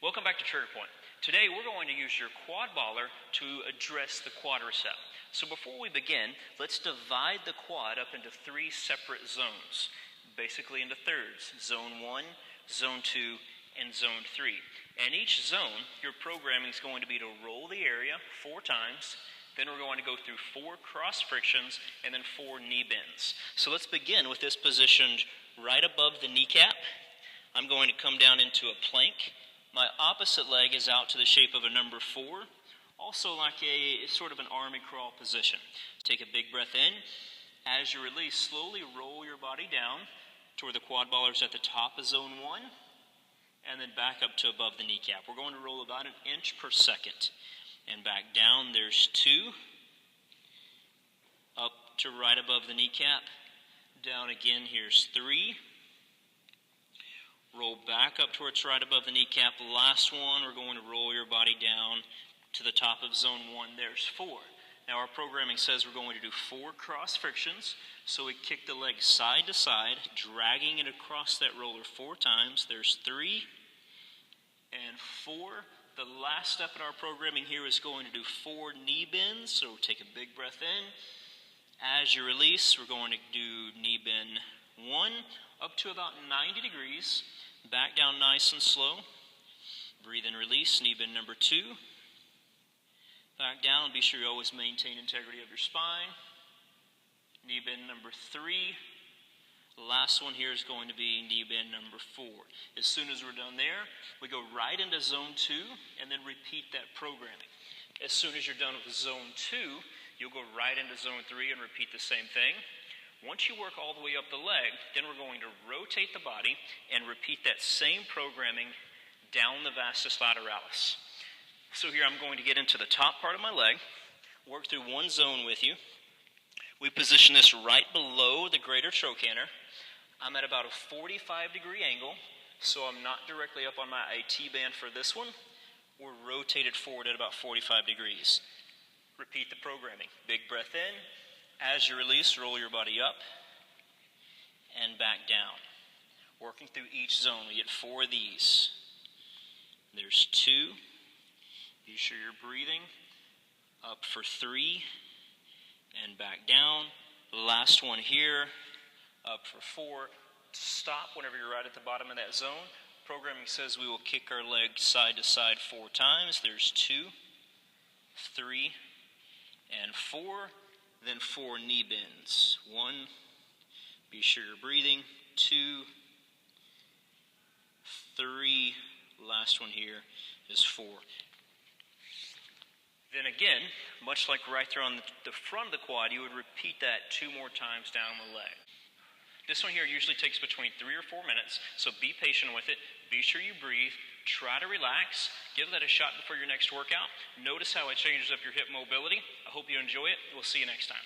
Welcome back to TriggerPoint. Today we're going to use your QuadBaller to address the quadricep. So before we begin, let's divide the quad up into three separate zones, basically into thirds: Zone 1, Zone 2, and Zone 3. And each zone, your programming is going to be to roll the area 4 times, then we're going to go through 4 cross frictions, and then 4 knee bends. So let's begin with this positioned right above the kneecap. I'm going to come down into a plank. My opposite leg is out to the shape of a number 4, also like a sort of an army crawl position. Take a big breath in. As you release, slowly roll your body down to where the quad baller is at the top of zone 1, and then back up to above the kneecap. We're going to roll about an inch per second. And back down, there's 2. Up to right above the kneecap. Down again, here's 3. Roll back up to where it's right above the kneecap. Last one, we're going to roll your body down to the top of zone 1. There's 4. Now our programming says we're going to do 4 cross frictions. So we kick the leg side to side, dragging it across that roller 4 times. There's 3 and 4. The last step in our programming here is going to do 4 knee bends. So take a big breath in. As you release, we're going to do knee bend 1 up to about 90 degrees. Back down nice and slow. Breathe and release. Knee bend number 2. Back down. Be sure you always maintain integrity of your spine. Knee bend number 3. The last one here is going to be knee bend number 4. As soon as we're done there, we go right into zone 2 and then repeat that programming. As soon as you're done with zone 2, you'll go right into zone 3 and repeat the same thing. Once you work all the way up the leg, then we're going to rotate the body and repeat that same programming down the vastus lateralis. So here I'm going to get into the top part of my leg, work through one zone with you. We position this right below the greater trochanter. I'm at about a 45-degree angle, so I'm not directly up on my IT band for this one. We're rotated forward at about 45 degrees. Repeat the programming. Big breath in. As you release, roll your body up and back down. Working through each zone, we get 4 of these. There's 2. Be sure you're breathing. Up for 3 and back down. The last one here, up for 4. Stop whenever you're right at the bottom of that zone. Programming says we will kick our leg side to side 4 times. There's 2, 3, and 4. Then 4 knee bends. 1, be sure you're breathing. 2, 3, last one here is 4. Then again, much like right there on the front of the quad, you would repeat that 2 more times down the leg. This one here usually takes between 3 or 4 minutes, so be patient with it. Be sure you breathe. Try to relax. Give that a shot before your next workout. Notice how it changes up your hip mobility. I hope you enjoy it. We'll see you next time.